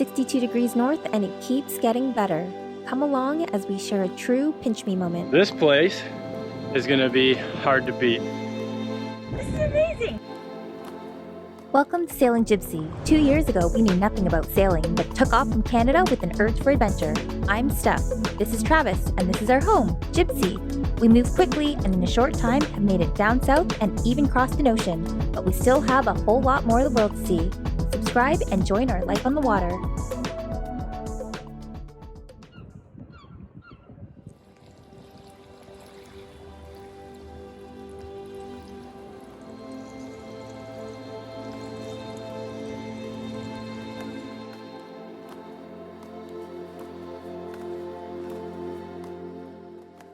62 degrees north and it keeps getting better. Come along as we share a true pinch me moment. This place is gonna be hard to beat. This is amazing! Welcome to Sailing Gypsy. 2 years ago, we knew nothing about sailing, but took off from Canada with an urge for adventure. I'm Steph. This is Travis, and this is our home, Gypsy. We moved quickly and in a short time have made it down south and even crossed an ocean, but we still have a whole lot more of the world to see. Subscribe and join our life on the water.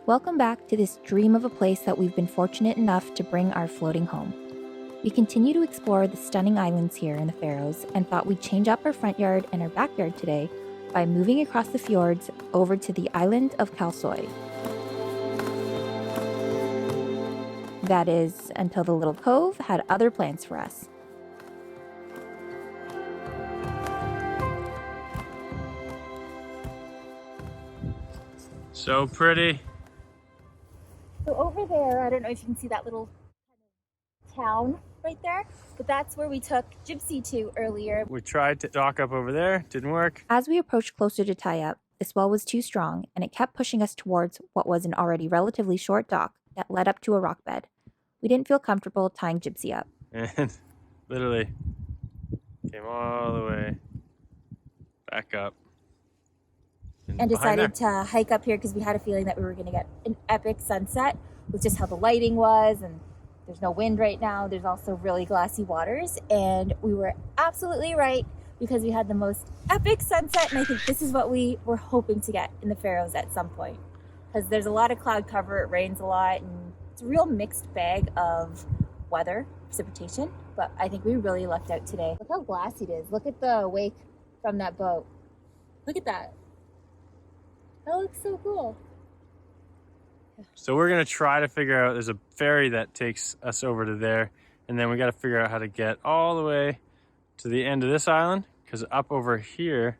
Welcome back to this dream of a place that we've been fortunate enough to bring our floating home. We continue to explore the stunning islands here in the Faroes and thought we'd change up our front yard and our backyard today by moving across the fjords over to the island of Kalsoy. That is, until the little cove had other plans for us. So pretty. So over there, I don't know if you can see that little town right there, but that's where we took Gypsy to earlier. We tried to dock up over there, didn't work. As we approached closer to tie up, the swell was too strong and it kept pushing us towards what was an already relatively short dock that led up to a rock bed. We didn't feel comfortable tying Gypsy up. And literally came all the way back up. And decided to hike up here because we had a feeling that we were going to get an epic sunset with just how the lighting was, and there's no wind right now. There's also really glassy waters, and we were absolutely right because we had the most epic sunset, and I think this is what we were hoping to get in the Faroes at some point because there's a lot of cloud cover, it rains a lot, and it's a real mixed bag of weather, precipitation, but I think we really lucked out today. Look how glassy it is. Look at the wake from that boat. Look at that. That looks so cool. So we're gonna try to figure out, there's a ferry that takes us over to there, and then we gotta figure out how to get all the way to the end of this island, because up over here,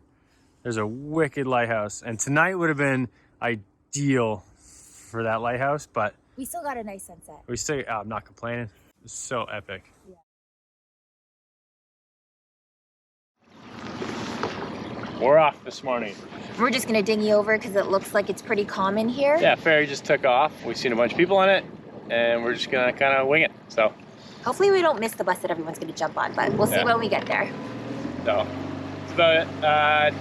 there's a wicked lighthouse. And tonight would have been ideal for that lighthouse, but we still got a nice sunset. We still, I'm not complaining. It's so epic. Yeah. We're off this morning. We're just gonna dinghy over because it looks like it's pretty calm in here. Yeah, ferry just took off. We've seen a bunch of people on it, and we're just gonna kind of wing it. So hopefully we don't miss the bus that everyone's gonna jump on, but we'll see when we get there. So it's about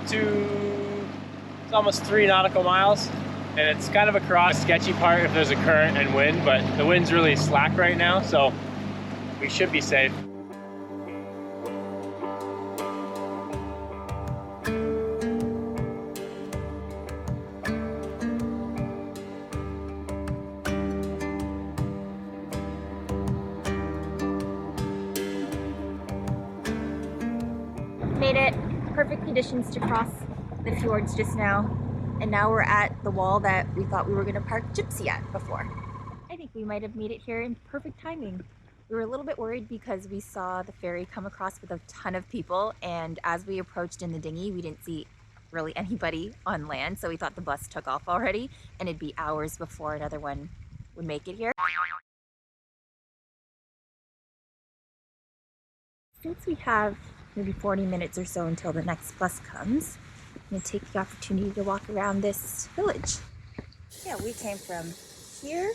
it's almost 3 nautical miles, and it's kind of across sketchy part if there's a current and wind, but the wind's really slack right now, so we should be safe. Made it. Perfect conditions to cross the fjords just now. And now we're at the wall that we thought we were going to park Gypsy at before. I think we might have made it here in perfect timing. We were a little bit worried because we saw the ferry come across with a ton of people, and as we approached in the dinghy, we didn't see really anybody on land, so we thought the bus took off already and it'd be hours before another one would make it here. Since we have maybe 40 minutes or so until the next bus comes, I'm going to take the opportunity to walk around this village. Yeah, we came from here.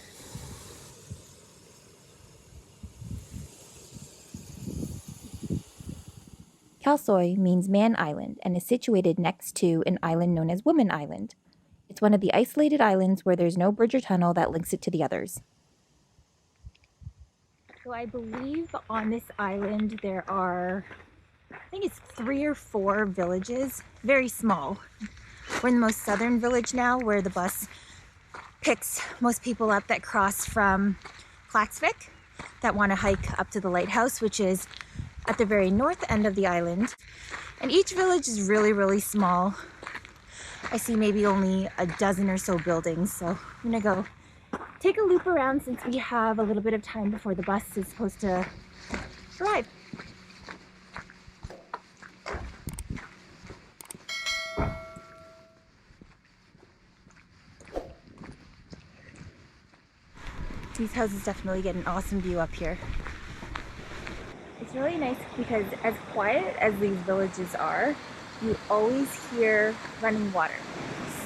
Kalsoy means Man Island and is situated next to an island known as Woman Island. It's one of the isolated islands where there's no bridge or tunnel that links it to the others. So I believe on this island there are, I think it's 3 or 4 villages, very small. We're in the most southern village now where the bus picks most people up that cross from Klaksvik that want to hike up to the lighthouse, which is at the very north end of the island. And each village is really, really small. I see maybe only a dozen or so buildings, so I'm gonna go take a loop around since we have a little bit of time before the bus is supposed to arrive. These houses definitely get an awesome view up here. It's really nice because as quiet as these villages are, you always hear running water.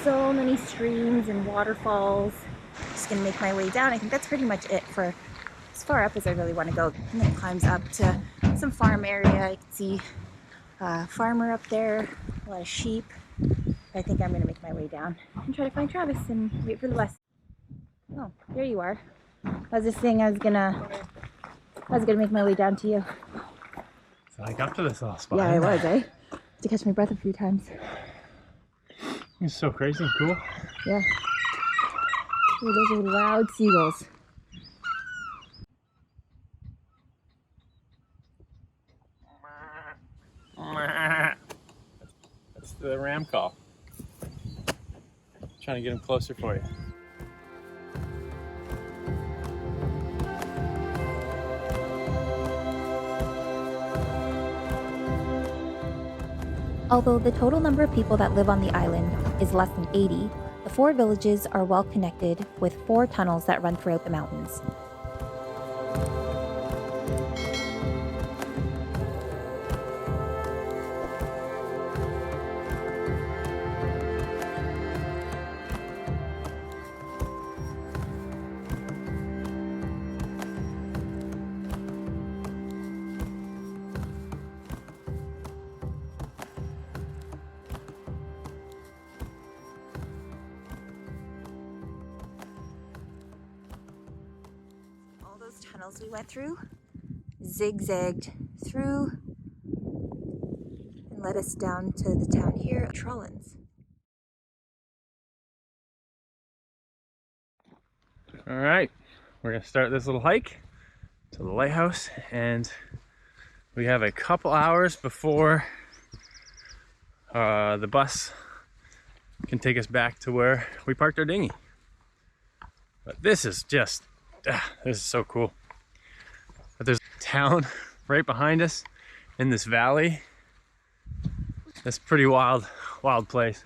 So many streams and waterfalls. Just gonna make my way down. I think that's pretty much it for as far up as I really want to go. And then it climbs up to some farm area. I can see a farmer up there, a lot of sheep. I think I'm gonna make my way down and try to find Travis and wait for the bus. Oh, there you are. I was just saying I was gonna make my way down to you. So I got to this little spot. Yeah, I was, eh? To catch my breath a few times. It's so crazy and cool. Yeah. Ooh, those are loud seagulls. That's the ram call. Trying to get him closer for you. Although the total number of people that live on the island is less than 80, the 4 villages are well connected with 4 tunnels that run throughout the mountains. Tunnels we went through zigzagged through and led us down to the town here, Trollins. All right, we're gonna start this little hike to the lighthouse, and we have a couple hours before the bus can take us back to where we parked our dinghy. But this is just, this is so cool. But there's a town right behind us in this valley. That's a pretty wild place.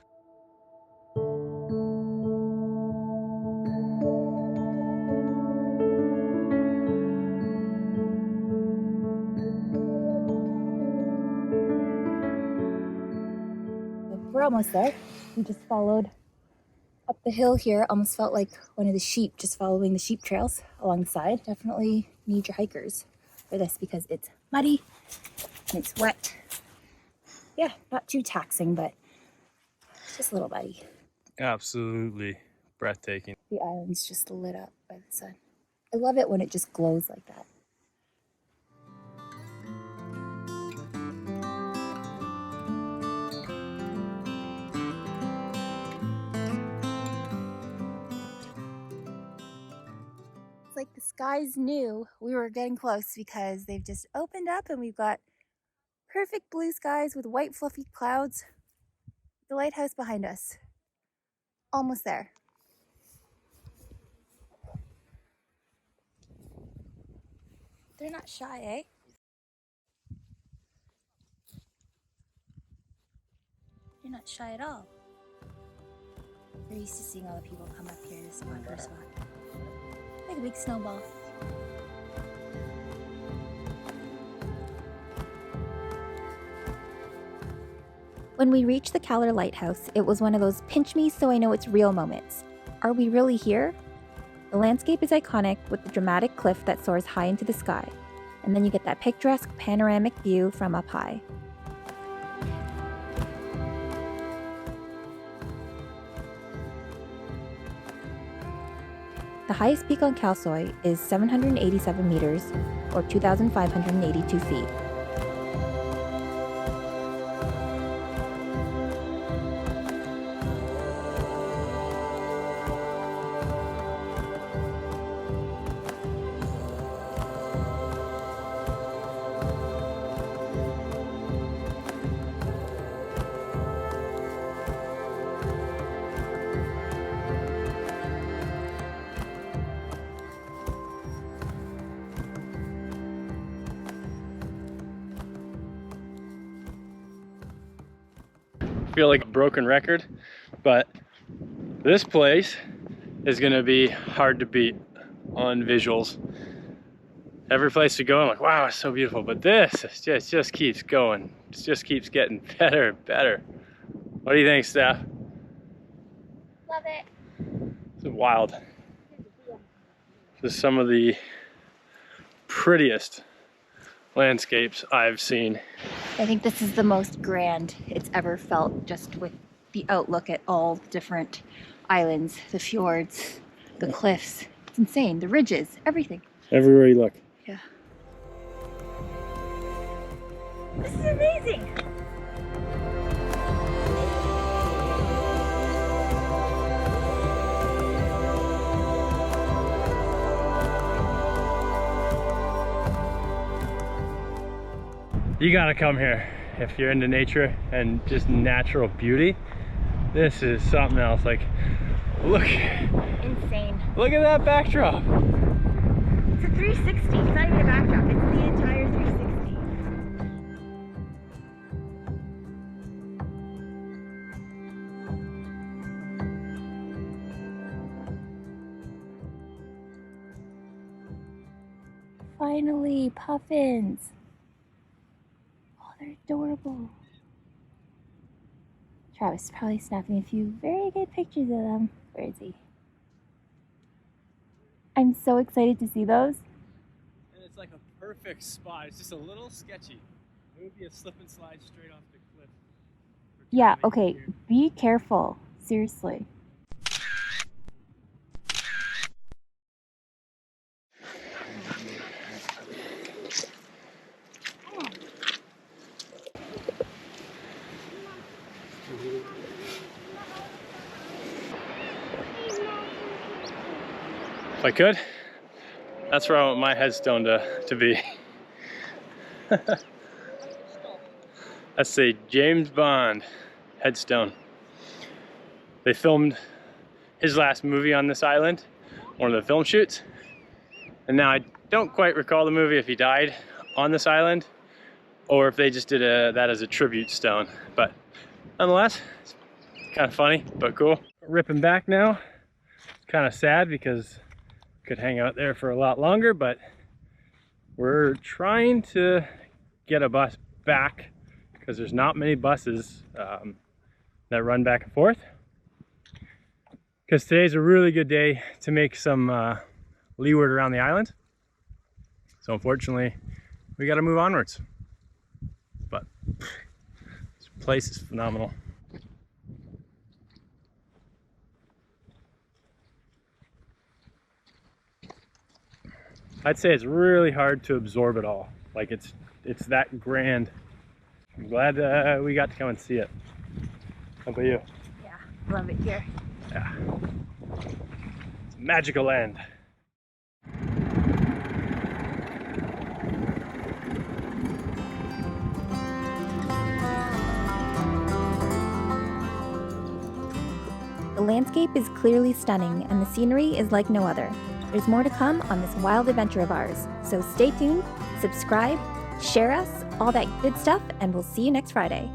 We're almost there. We just followed up the hill here. Almost felt like one of the sheep, just following the sheep trails alongside. Definitely need your hikers for this because it's muddy and it's wet. Yeah, not too taxing, but just a little muddy. Absolutely breathtaking. The island's just lit up by the sun. I love it when it just glows like that. Like the skies knew we were getting close because they've just opened up and we've got perfect blue skies with white fluffy clouds. The lighthouse behind us. Almost there. They're not shy, eh? They're not shy at all. They're used to seeing all the people come up here to spot their spot. Like a big snowball. When we reached the Kallur Lighthouse, it was one of those pinch me so I know it's real moments. Are we really here? The landscape is iconic with the dramatic cliff that soars high into the sky, and then you get that picturesque panoramic view from up high. The highest peak on Kalsoy is 787 meters, or 2,582 feet. Feel like a broken record, but this place is gonna be hard to beat. on visuals. Every place we go, I'm like, wow, it's so beautiful. But this just keeps going. It just keeps getting better and better. What do you think, Steph? Love it. It's wild. This is some of the prettiest landscapes I've seen. I think this is the most grand it's ever felt, just with the outlook at all the different islands, the fjords, the cliffs. It's insane. The ridges, everything. Everywhere you look. Yeah. This is amazing. You gotta come here if you're into nature and just natural beauty. This is something else. Like, look. Insane. Look at that backdrop. It's a 360. It's not even a backdrop. It's the entire 360. Finally, puffins. Oh, they're adorable. Travis is probably snapping a few very good pictures of them. Where is he? I'm so excited to see those. And it's like a perfect spot. It's just a little sketchy. It would be a slip and slide straight off the cliff. Yeah, okay. Be careful. Seriously. If I could, that's where I want my headstone to be. That's a James Bond headstone. They filmed his last movie on this island, one of the film shoots. And now I don't quite recall the movie if he died on this island or if they just did that as a tribute stone. But nonetheless, it's kind of funny, but cool. Ripping back now. It's kind of sad because could hang out there for a lot longer, but we're trying to get a bus back because there's not many buses that run back and forth. Because today's a really good day to make some leeward around the island. So unfortunately, we got to move onwards. But this place is phenomenal. I'd say it's really hard to absorb it all. Like it's that grand. I'm glad we got to come and see it. How about you? Yeah, love it here. Yeah. It's a magical land. The landscape is clearly stunning and the scenery is like no other. There's more to come on this wild adventure of ours, so stay tuned, subscribe, share us, all that good stuff, and we'll see you next Friday.